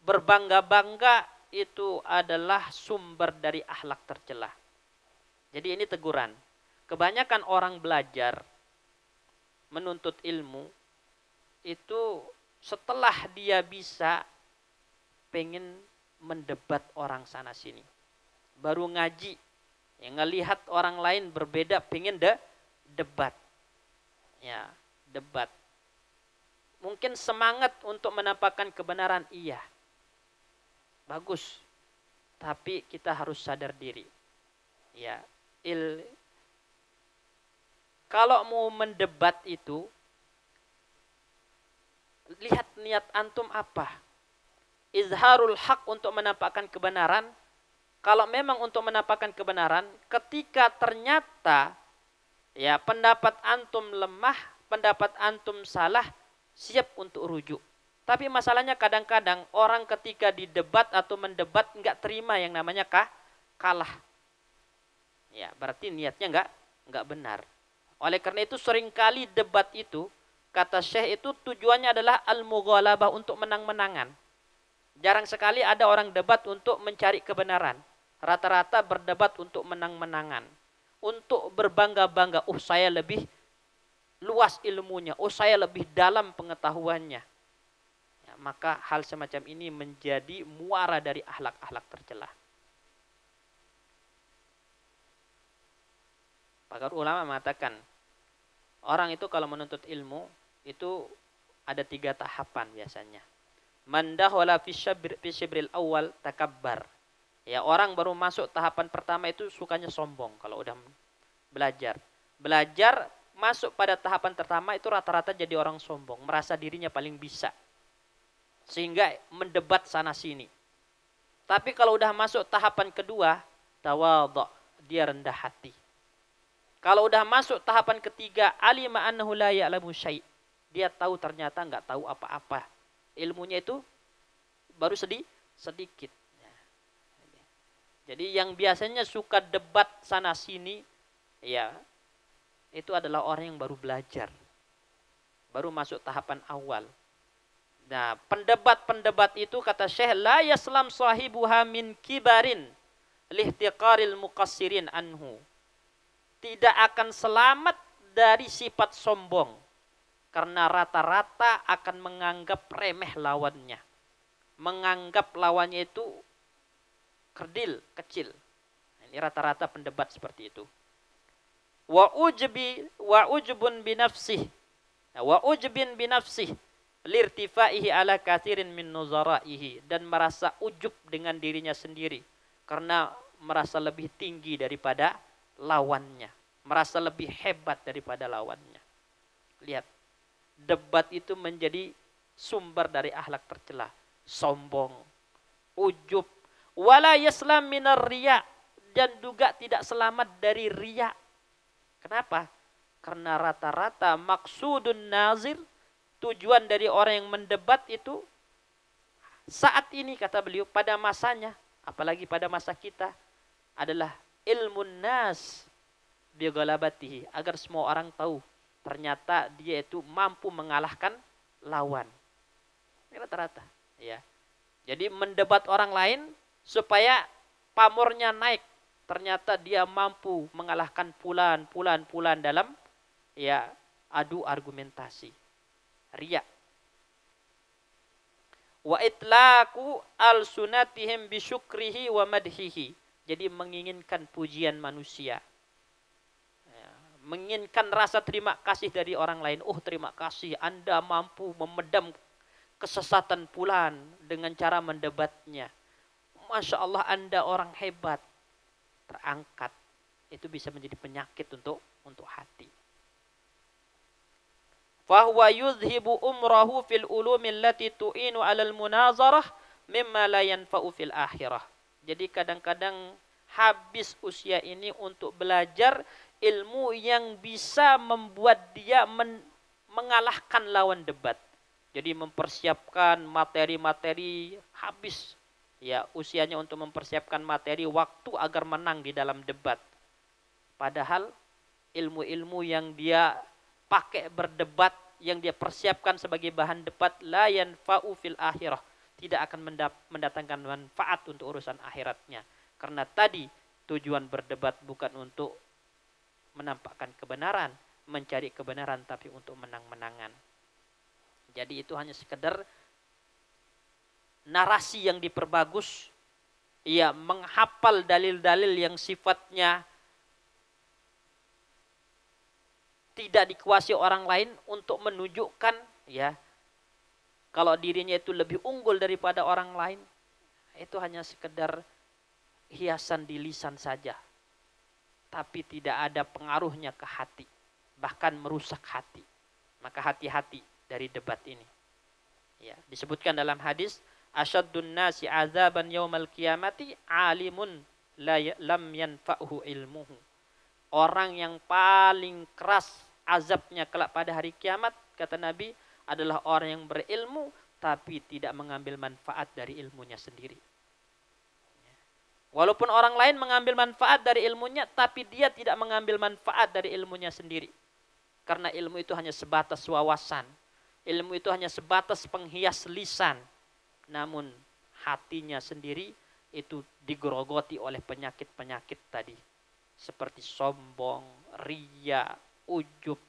berbangga-bangga, itu adalah sumber dari akhlak tercela. Jadi ini teguran. Kebanyakan orang belajar menuntut ilmu itu setelah dia bisa pengen mendebat orang sana sini. Baru ngaji, yang ngelihat orang lain berbeda pengen debat. Ya, debat. Mungkin semangat untuk menampakkan kebenaran, iya. Bagus. Tapi kita harus sadar diri. Ya, kalau mau mendebat itu, lihat niat antum apa. izharul haq untuk menampakkan kebenaran. Kalau memang untuk menampakkan kebenaran, ketika ternyata ya pendapat antum lemah, pendapat antum salah, siap untuk rujuk. Tapi masalahnya kadang-kadang orang ketika didebat atau mendebat nggak terima yang namanya kalah. Ya, berarti niatnya nggak benar. Oleh karena itu seringkali debat itu, kata Syekh itu tujuannya adalah al-mughalabah, untuk menang-menangan. Jarang sekali ada orang debat untuk mencari kebenaran. Rata-rata berdebat untuk menang-menangan. Untuk berbangga-bangga, saya lebih luas ilmunya, saya lebih dalam pengetahuannya. Ya, maka hal semacam ini menjadi muara dari akhlak-akhlak tercela. Pakar ulama mengatakan, orang itu kalau menuntut ilmu, itu ada 3 tahapan biasanya. Man dakhala fi syibril awal takabbar. Ya, orang baru masuk tahapan pertama itu sukanya sombong kalau udah belajar. Belajar masuk pada tahapan pertama itu rata-rata jadi orang sombong, merasa dirinya paling bisa. Sehingga mendebat sana sini. Tapi kalau udah masuk tahapan kedua, tawadhu, dia rendah hati. Kalau udah masuk tahapan ketiga, alima annahu la ya'lamu syai'. Dia tahu ternyata enggak tahu apa-apa. Ilmunya itu baru sedikit. Jadi yang biasanya suka debat sana sini, ya itu adalah orang yang baru belajar, baru masuk tahapan awal. Nah, pendebat-pendebat itu kata Syekh, la yaslam sahibuha min kibarin lihtiqaril muqassirin anhu. Tidak akan selamat dari sifat sombong, karena rata-rata akan menganggap remeh lawannya. Menganggap lawannya itu kerdil, kecil. Ini rata-rata pendebat seperti itu. Wa ujbun binafsih. Wa ujbin binafsih lirtifaihi ala kathirin min nuzaraihi, dan merasa ujub dengan dirinya sendiri karena merasa lebih tinggi daripada lawannya, merasa lebih hebat daripada lawannya. Lihat, debat itu menjadi sumber dari akhlak tercela, sombong, ujub. Wala yaslam minar riya, dan juga tidak selamat dari riya. Kenapa? Karena rata-rata maksudun nazir, tujuan dari orang yang mendebat itu saat ini, kata beliau, pada masanya, apalagi pada masa kita, adalah ilmun nas bi ghalabatihi, agar semua orang tahu ternyata dia itu mampu mengalahkan lawan. Ini rata-rata, ya. Jadi mendebat orang lain supaya pamornya naik. Ternyata dia mampu mengalahkan pulan dalam ya adu argumentasi. Riya. Wa itlaqu al-sunatihim bisyukrihi wa madhihi. Jadi menginginkan pujian manusia. Ya, menginginkan rasa terima kasih dari orang lain. Oh, terima kasih, Anda mampu memedam kesesatan fulan dengan cara mendebatnya. Masya Allah, Anda orang hebat. Terangkat. Itu bisa menjadi penyakit untuk hati. Fahuwa yudhibu umrahu fil ulumi allati tu'inu alal munazarah mimma la yanfa'u fil akhirah. Jadi kadang-kadang habis usia ini untuk belajar ilmu yang bisa membuat dia mengalahkan lawan debat. Jadi mempersiapkan materi-materi, habis ya usianya untuk mempersiapkan materi waktu agar menang di dalam debat. Padahal ilmu-ilmu yang dia pakai berdebat, yang dia persiapkan sebagai bahan debat, la yanfa'u fil akhirah, tidak akan mendatangkan manfaat untuk urusan akhiratnya. Karena tadi tujuan berdebat bukan untuk menampakkan kebenaran, mencari kebenaran, tapi untuk menang-menangan. Jadi itu hanya sekedar narasi yang diperbagus, ya menghafal dalil-dalil yang sifatnya tidak dikuasai orang lain untuk menunjukkan ya kalau dirinya itu lebih unggul daripada orang lain. Itu hanya sekedar hiasan di lisan saja, tapi tidak ada pengaruhnya ke hati, bahkan merusak hati. Maka hati-hati dari debat ini. Ya, disebutkan dalam hadis, Asyaddun nasi azaban yaumal qiyamati alimun lam yanfa'hu ilmuhu. Orang yang paling keras azabnya kelak pada hari kiamat, kata Nabi, adalah orang yang berilmu tapi tidak mengambil manfaat dari ilmunya sendiri. Walaupun orang lain mengambil manfaat dari ilmunya, tapi dia tidak mengambil manfaat dari ilmunya sendiri. Karena ilmu itu hanya sebatas wawasan. Ilmu itu hanya sebatas penghias lisan. Namun hatinya sendiri itu digerogoti oleh penyakit-penyakit tadi. Seperti sombong, riya, ujub.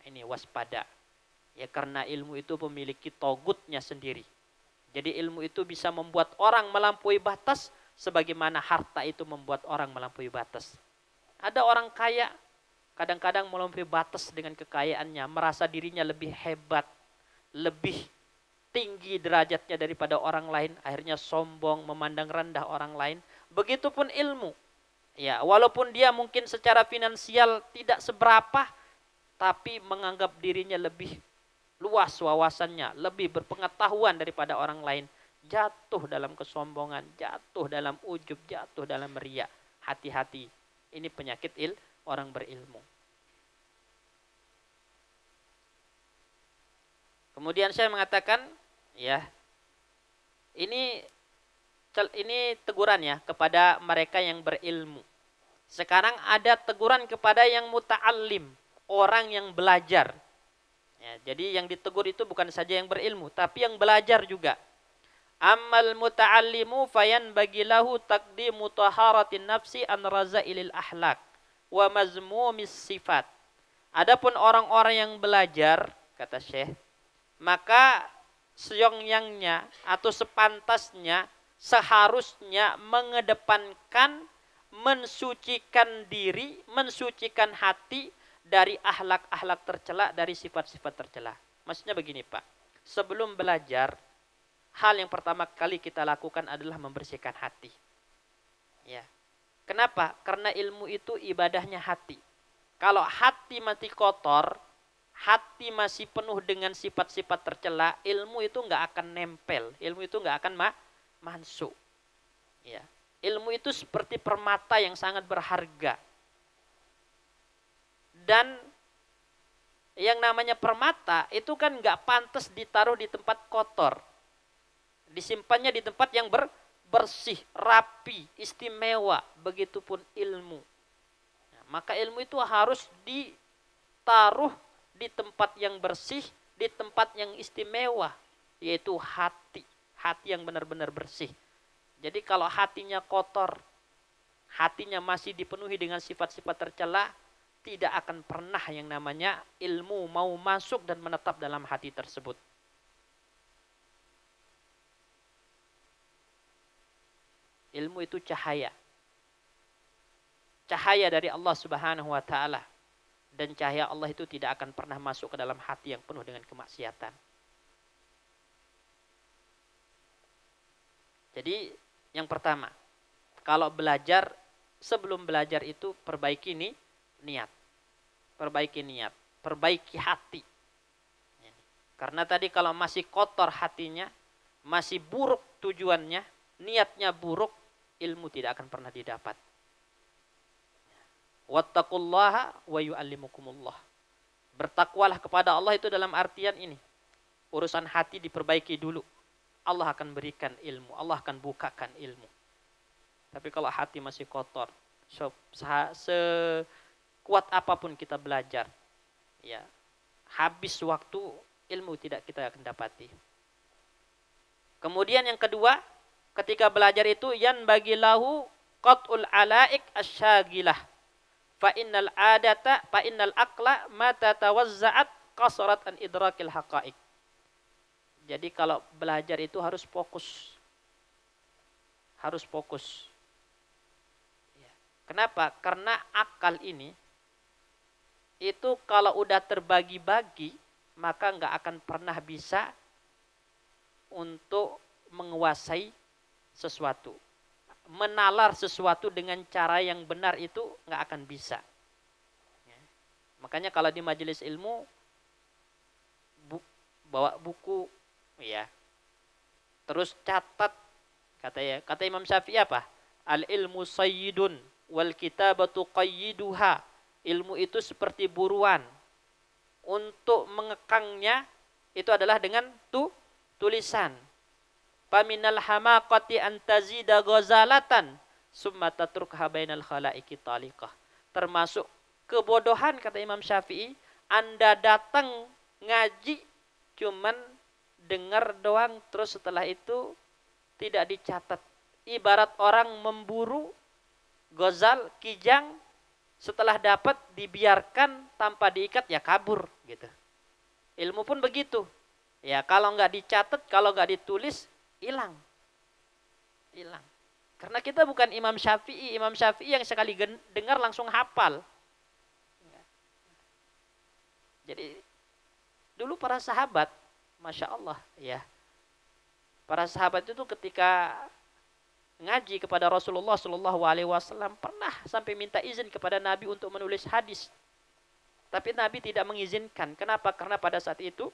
Ini waspada. Ya, karena ilmu itu memiliki togutnya sendiri. Jadi ilmu itu bisa membuat orang melampaui batas, sebagaimana harta itu membuat orang melampaui batas. Ada orang kaya, kadang-kadang melampaui batas dengan kekayaannya, merasa dirinya lebih hebat, lebih tinggi derajatnya daripada orang lain, akhirnya sombong, memandang rendah orang lain. Begitupun ilmu. Ya, walaupun dia mungkin secara finansial tidak seberapa, tapi menganggap dirinya lebih luas wawasannya, lebih berpengetahuan daripada orang lain. Jatuh dalam kesombongan, jatuh dalam ujub, jatuh dalam riya. Hati-hati, ini penyakit orang berilmu. Kemudian saya mengatakan, ya, ini teguran ya kepada mereka yang berilmu. Sekarang ada teguran kepada yang muta'allim, orang yang belajar. Ya, jadi yang ditegur itu bukan saja yang berilmu, tapi yang belajar juga. Ammal muta'allimu fayan bagilahu taqdimu taharatin nafsi an razailil ahlak wa mazmumis sifat. Adapun orang-orang yang belajar, kata Syekh, maka seyogyangnya atau sepantasnya, seharusnya mengedepankan mensucikan diri, mensucikan hati dari akhlak-akhlak tercela, dari sifat-sifat tercela. Maksudnya begini, Pak. Sebelum belajar, hal yang pertama kali kita lakukan adalah membersihkan hati. Ya. Kenapa? Karena ilmu itu ibadahnya hati. Kalau hati masih kotor, hati masih penuh dengan sifat-sifat tercela, ilmu itu nggak akan nempel, ilmu itu nggak akan masuk. Ya. Ilmu itu seperti permata yang sangat berharga. Dan yang namanya permata itu kan nggak pantas ditaruh di tempat kotor. Disimpannya di tempat yang bersih, rapi, istimewa. Begitupun ilmu. Nah, maka ilmu itu harus ditaruh di tempat yang bersih, di tempat yang istimewa, yaitu hati. Hati yang benar-benar bersih. Jadi kalau hatinya kotor, hatinya masih dipenuhi dengan sifat-sifat tercela, tidak akan pernah yang namanya ilmu mau masuk dan menetap dalam hati tersebut. Ilmu itu cahaya. Cahaya dari Allah Subhanahu wa taala. Dan cahaya Allah itu tidak akan pernah masuk ke dalam hati yang penuh dengan kemaksiatan. Jadi yang pertama, kalau belajar, sebelum belajar itu perbaiki niat. Perbaiki niat, perbaiki hati. Karena tadi kalau masih kotor hatinya, masih buruk tujuannya, niatnya buruk, ilmu tidak akan pernah didapat. Wattaqullaha wa yu'allimukumullah. Bertakwalah kepada Allah itu dalam artian ini. Urusan hati diperbaiki dulu. Allah akan berikan ilmu, Allah akan bukakan ilmu. Tapi kalau hati masih kotor, sekuat apapun kita belajar, ya, habis waktu, ilmu tidak kita akan dapati. Kemudian yang kedua, ketika belajar itu yan bagilahu qat'ul alaik asyagilah. Fa innal aqla mata tawazza'at qasarat an idrakil haqa'iq. Jadi kalau belajar itu harus fokus. Harus fokus. Ya. Kenapa? Karena akal ini itu kalau udah terbagi-bagi, maka nggak akan pernah bisa untuk menguasai sesuatu. Menalar sesuatu dengan cara yang benar itu nggak akan bisa. Ya. Makanya kalau di majelis ilmu, bawa buku, ya, Terus catat, kata Imam Syafi'i apa? Al ilmu sayyidun wal kitabatu qayyiduha. Ilmu itu seperti buruan. Untuk mengekangnya itu adalah dengan tulisan. Faminal hamaqati an tazida ghazalatan summa tatrukha bainal khalaiqi taliqah. Termasuk kebodohan kata Imam Syafi'i, Anda datang ngaji cuman dengar doang terus setelah itu tidak dicatat. Ibarat orang memburu gozal, kijang, setelah dapat dibiarkan tanpa diikat ya kabur gitu. Ilmu pun begitu. Ya kalau nggak dicatat, kalau nggak ditulis, hilang. Karena kita bukan Imam Syafi'i. Imam Syafi'i yang sekali dengar langsung hafal. Jadi dulu para sahabat, Masya Allah ya. Para sahabat itu ketika ngaji kepada Rasulullah Shallallahu Alaihi Wasallam pernah sampai minta izin kepada Nabi untuk menulis hadis. Tapi Nabi tidak mengizinkan. Kenapa? Karena pada saat itu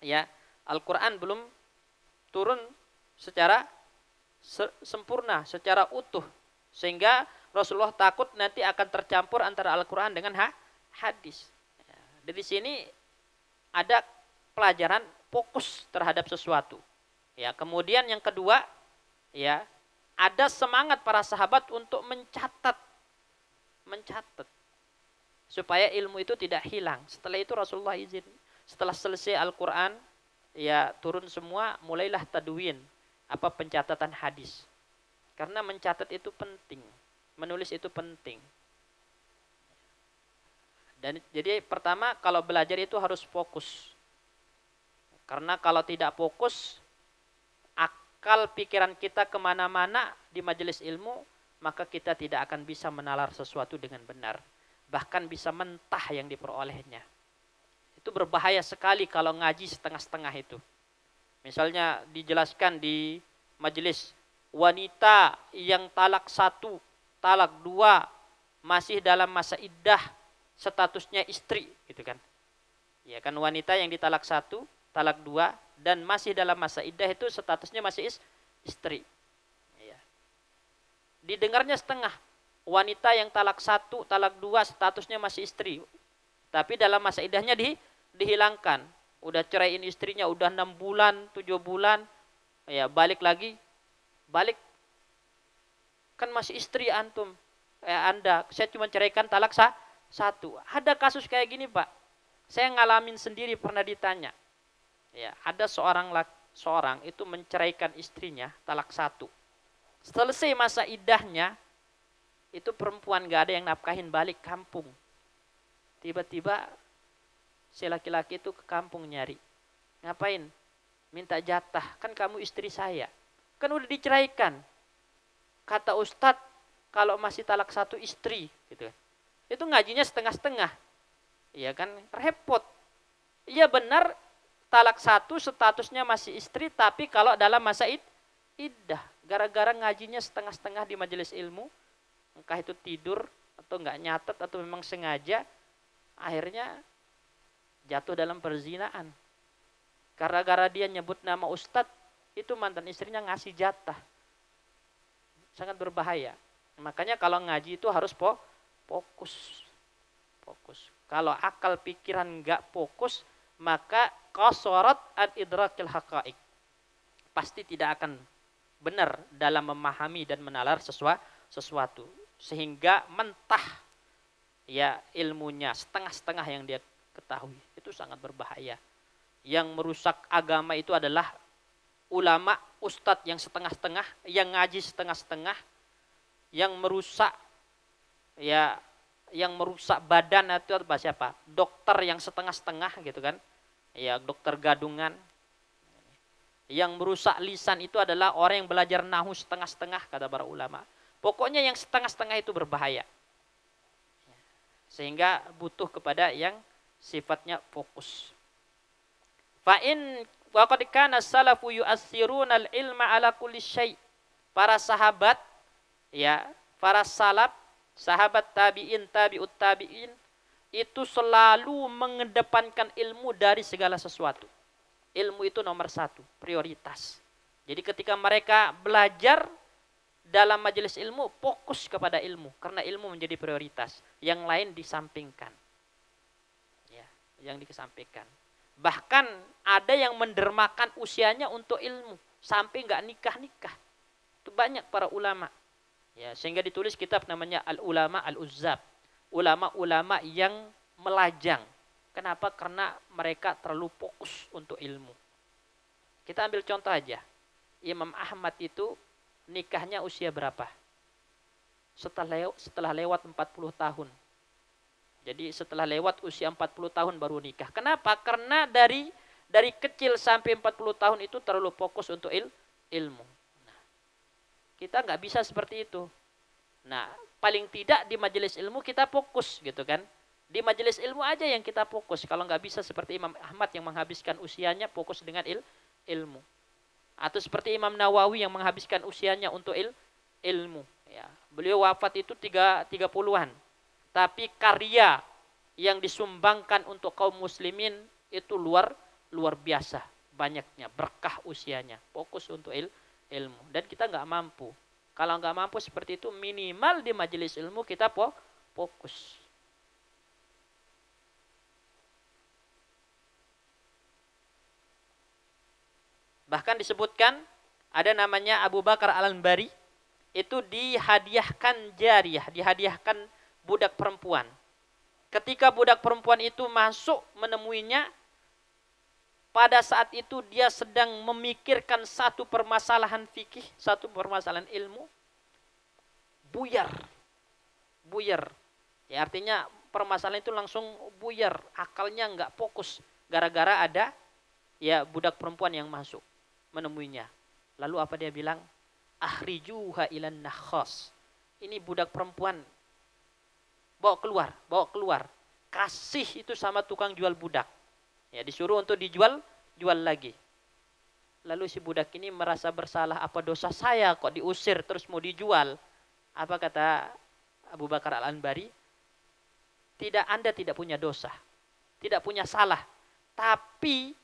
ya Al-Quran belum turun secara sempurna, secara utuh. Sehingga Rasulullah takut nanti akan tercampur antara Al-Quran dengan hadis. Dari sini ada pelajaran fokus terhadap sesuatu. Ya, kemudian yang kedua, ya, ada semangat para sahabat untuk mencatat supaya ilmu itu tidak hilang. Setelah itu Rasulullah izin. Setelah selesai Al-Quran, ya turun semua, mulailah tadwin, pencatatan hadis. Karena mencatat itu penting, menulis itu penting. Dan jadi pertama kalau belajar itu harus fokus. Karena kalau tidak fokus, akal pikiran kita kemana-mana di majelis ilmu, maka kita tidak akan bisa menalar sesuatu dengan benar. Bahkan bisa mentah yang diperolehnya. Itu berbahaya sekali kalau ngaji setengah-setengah itu. Misalnya dijelaskan di majelis, wanita yang talak 1, talak 2, masih dalam masa iddah, statusnya istri, gitu kan. Ya kan, wanita yang ditalak 1, talak 2 dan masih dalam masa iddah itu statusnya masih istri. Ya. Didengarnya setengah. Wanita yang talak 1, talak 2 statusnya masih istri. Tapi dalam masa iddahnya dihilangkan. Udah ceraiin istrinya udah 6 bulan, 7 bulan. Ya, balik lagi. Balik. Kan masih istri antum. Anda, saya cuma ceraikan talak 1. Ada kasus kayak gini, Pak. Saya ngalamin sendiri, pernah ditanya. Ya, ada seorang itu menceraikan istrinya talak 1. Selesai masa iddahnya, itu perempuan gak ada yang nafkahin, balik kampung. Tiba-tiba si laki-laki itu ke kampung nyari. Ngapain? Minta jatah. Kan kamu istri saya. Kan udah diceraikan. Kata Ustadz, kalau masih talak 1 istri, gitu. Itu ngajinya setengah-setengah. Iya kan, repot. Iya benar, talak 1 statusnya masih istri, tapi kalau dalam masa iddah, gara-gara ngajinya setengah-setengah di majelis ilmu, entah itu tidur atau enggak nyatet atau memang sengaja, akhirnya jatuh dalam perzinaan. Gara-gara dia nyebut nama ustadz, itu mantan istrinya ngasih jatah. Sangat berbahaya. Makanya kalau ngaji itu harus fokus. Kalau akal pikiran enggak fokus, maka qasarat an idrakil haqaiq. Pasti tidak akan benar dalam memahami dan menalar sesuatu. Sehingga mentah ya ilmunya, setengah-setengah yang dia ketahui. Itu sangat berbahaya. Yang merusak agama itu adalah ulama, ustadz yang setengah-setengah, yang ngaji setengah-setengah, yang merusak ya, yang merusak badan itu apa siapa? Dokter yang setengah-setengah gitu kan. Ya, dokter gadungan. Yang merusak lisan itu adalah orang yang belajar nahu setengah-setengah kata para ulama. Pokoknya yang setengah-setengah itu berbahaya. Sehingga butuh kepada yang sifatnya fokus. Fa in waqad kana salafu yu'assiruna al-ilma ala kulli syai'. Para sahabat ya, para salaf, sahabat tabi'in, tabi'ut tabi'in itu selalu mengedepankan ilmu dari segala sesuatu. Ilmu itu nomor 1, prioritas. Jadi ketika mereka belajar dalam majelis ilmu, fokus kepada ilmu. Karena ilmu menjadi prioritas. Yang lain disampingkan. Ya, yang dikesampingkan. Bahkan ada yang mendermakan usianya untuk ilmu. Sampai nggak nikah-nikah. Itu banyak para ulama. Ya, sehingga ditulis kitab namanya Al-Ulama Al-Uzzab. Ulama-ulama yang melajang. Kenapa? Karena mereka terlalu fokus untuk ilmu. Kita ambil contoh aja. Imam Ahmad itu nikahnya usia berapa? Setelah lewat 40 tahun. Jadi setelah lewat usia 40 tahun baru nikah. Kenapa? Karena dari kecil sampai 40 tahun itu terlalu fokus untuk ilmu. Nah, kita nggak bisa seperti itu. Nah, paling tidak di majelis ilmu kita fokus gitu kan. Di majelis ilmu aja yang kita fokus. Kalau nggak bisa seperti Imam Ahmad yang menghabiskan usianya fokus dengan ilmu. Atau seperti Imam Nawawi yang menghabiskan usianya untuk ilmu. Ya, beliau wafat itu 30-an. Tapi karya yang disumbangkan untuk kaum muslimin itu luar biasa. Banyaknya, berkah usianya. Fokus untuk ilmu. Dan kita nggak mampu. Kalau nggak mampu seperti itu, minimal di majelis ilmu kita fokus. Bahkan disebutkan ada namanya Abu Bakar Al-Anbari, itu dihadiahkan jariyah, dihadiahkan budak perempuan. Ketika budak perempuan itu masuk menemuinya, pada saat itu dia sedang memikirkan satu permasalahan fikih, satu permasalahan ilmu, buyar. Ya, artinya permasalahan itu langsung buyar, akalnya nggak fokus, gara-gara ada ya budak perempuan yang masuk menemuinya. Lalu apa dia bilang? Ahrijuha ilan nakhas. Ini budak perempuan. Bawa keluar. Kasih itu sama tukang jual budak. Ya, disuruh untuk jual lagi. Lalu si budak ini merasa bersalah, apa dosa saya kok diusir terus mau dijual? Apa kata Abu Bakar Al-Anbari? Anda tidak punya dosa. Tidak punya salah. Tapi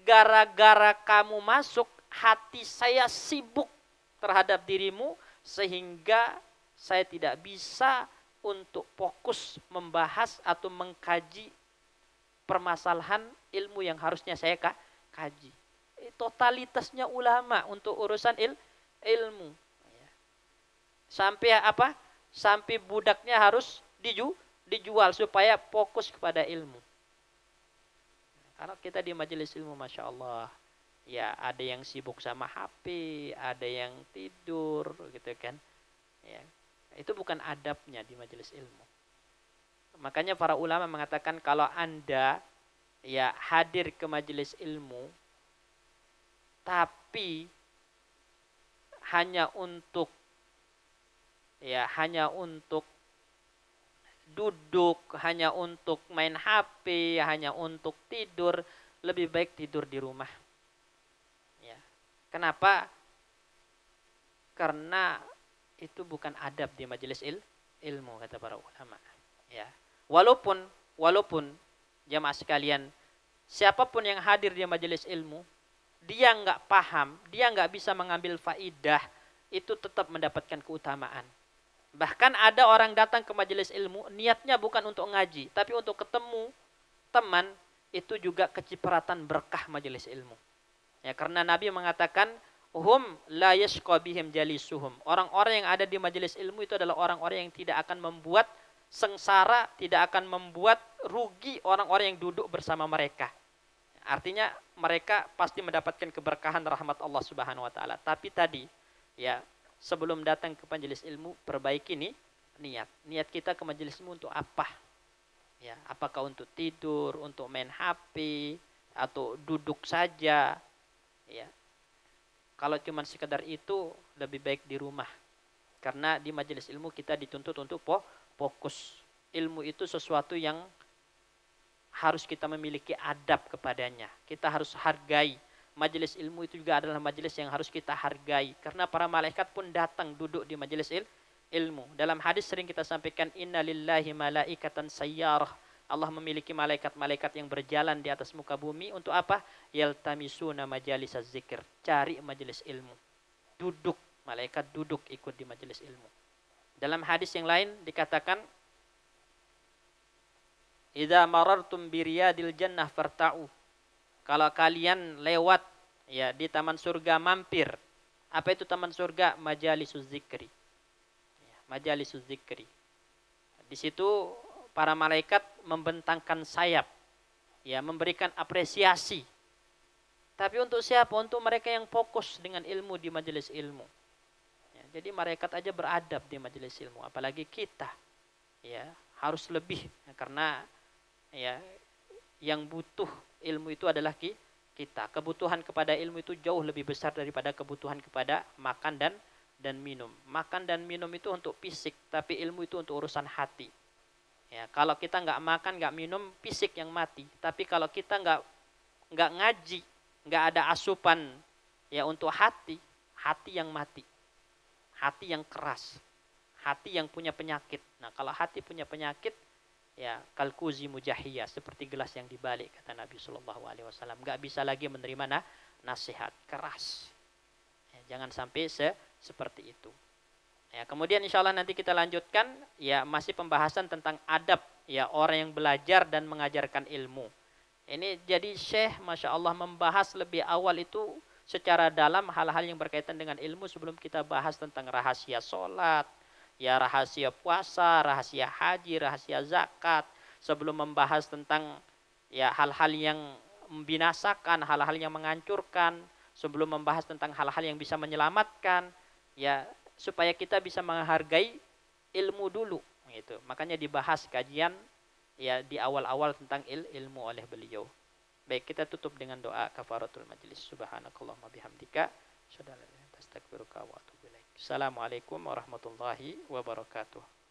gara-gara kamu masuk, hati saya sibuk terhadap dirimu sehingga saya tidak bisa untuk fokus membahas atau mengkaji permasalahan ilmu yang harusnya saya kaji. Totalitasnya ulama untuk urusan ilmu. Sampai apa? Sampai budaknya harus dijual supaya fokus kepada ilmu. Karena kita di majelis ilmu, Masya Allah, ya ada yang sibuk sama HP, ada yang tidur, gitu kan. Ya, itu bukan adabnya di majelis ilmu. Makanya para ulama mengatakan kalau Anda ya hadir ke majelis ilmu, tapi hanya untuk duduk, hanya untuk main HP, hanya untuk tidur, lebih baik tidur di rumah. Ya. Kenapa? Karena itu bukan adab di majelis ilmu, kata para ulama. Ya. Walaupun jamaah sekalian, siapapun yang hadir di majelis ilmu, dia nggak paham, dia nggak bisa mengambil faidah, itu tetap mendapatkan keutamaan. Bahkan ada orang datang ke majelis ilmu, niatnya bukan untuk ngaji, tapi untuk ketemu teman, itu juga kecipratan berkah majelis ilmu. Ya, karena Nabi mengatakan, hum la yashqa bihim jalisuhum. Orang-orang yang ada di majelis ilmu itu adalah orang-orang yang tidak akan membuat sengsara, tidak akan membuat rugi orang-orang yang duduk bersama mereka. Artinya mereka pasti mendapatkan keberkahan rahmat Allah Subhanahu wa taala. Tapi tadi ya, sebelum datang ke majelis ilmu, perbaiki niat. Niat kita ke majelis ilmu untuk apa? Ya, apakah untuk tidur, untuk main HP, atau duduk saja? Ya. Kalau cuma sekedar itu, lebih baik di rumah. Karena di majelis ilmu kita dituntut untuk fokus. Ilmu itu sesuatu yang harus kita memiliki adab kepadanya. Kita harus hargai. Majelis ilmu itu juga adalah majelis yang harus kita hargai. Karena para malaikat pun datang duduk di majelis ilmu. Dalam hadis sering kita sampaikan, inna lillahi malaikatan sayyarah. Allah memiliki malaikat-malaikat yang berjalan di atas muka bumi untuk apa? Yaltamisuna majalis zikir, cari majelis ilmu. Duduk, malaikat duduk ikut di majelis ilmu. Dalam hadis yang lain dikatakan, idza marartum biriyadil jannah farta'u. Kalau kalian lewat ya di taman surga mampir. Apa itu taman surga? Majalisuz zikri. Ya, majalisuz zikri. Di situ para malaikat membentangkan sayap, ya, memberikan apresiasi. Tapi untuk siapa? Untuk mereka yang fokus dengan ilmu di majelis ilmu. Ya, jadi malaikat aja beradab di majelis ilmu, apalagi kita. Ya, harus lebih, ya, karena ya yang butuh ilmu itu adalah kita. Kebutuhan kepada ilmu itu jauh lebih besar daripada kebutuhan kepada makan dan minum. Makan dan minum itu untuk fisik, tapi ilmu itu untuk urusan hati. Ya, kalau kita nggak makan, nggak minum, fisik yang mati. Tapi kalau kita nggak ngaji, nggak ada asupan ya untuk hati, hati yang mati, hati yang keras, hati yang punya penyakit. Nah, kalau hati punya penyakit, ya kalkuzi mujahiyah, seperti gelas yang dibalik, kata Nabi Shallallahu Alaihi Wasallam. Nggak bisa lagi menerima nasihat, keras. Ya, jangan sampai seperti itu. Ya, kemudian insya Allah nanti kita lanjutkan ya masih pembahasan tentang adab ya orang yang belajar dan mengajarkan ilmu. Ini jadi Syekh Masya Allah membahas lebih awal itu secara dalam hal-hal yang berkaitan dengan ilmu sebelum kita bahas tentang rahasia sholat, ya rahasia puasa, rahasia haji, rahasia zakat. Sebelum membahas tentang ya hal-hal yang membinasakan, hal-hal yang menghancurkan, sebelum membahas tentang hal-hal yang bisa menyelamatkan, ya supaya kita bisa menghargai ilmu dulu gitu. Makanya dibahas kajian ya di awal-awal tentang ilmu oleh beliau. Baik, kita tutup dengan doa kafaratul majlis. Subhanakallahumma bihamdika asyhadu an la ilaha illa anta astaghfiruka wa atubu ilaik. Assalamualaikum warahmatullahi wabarakatuh.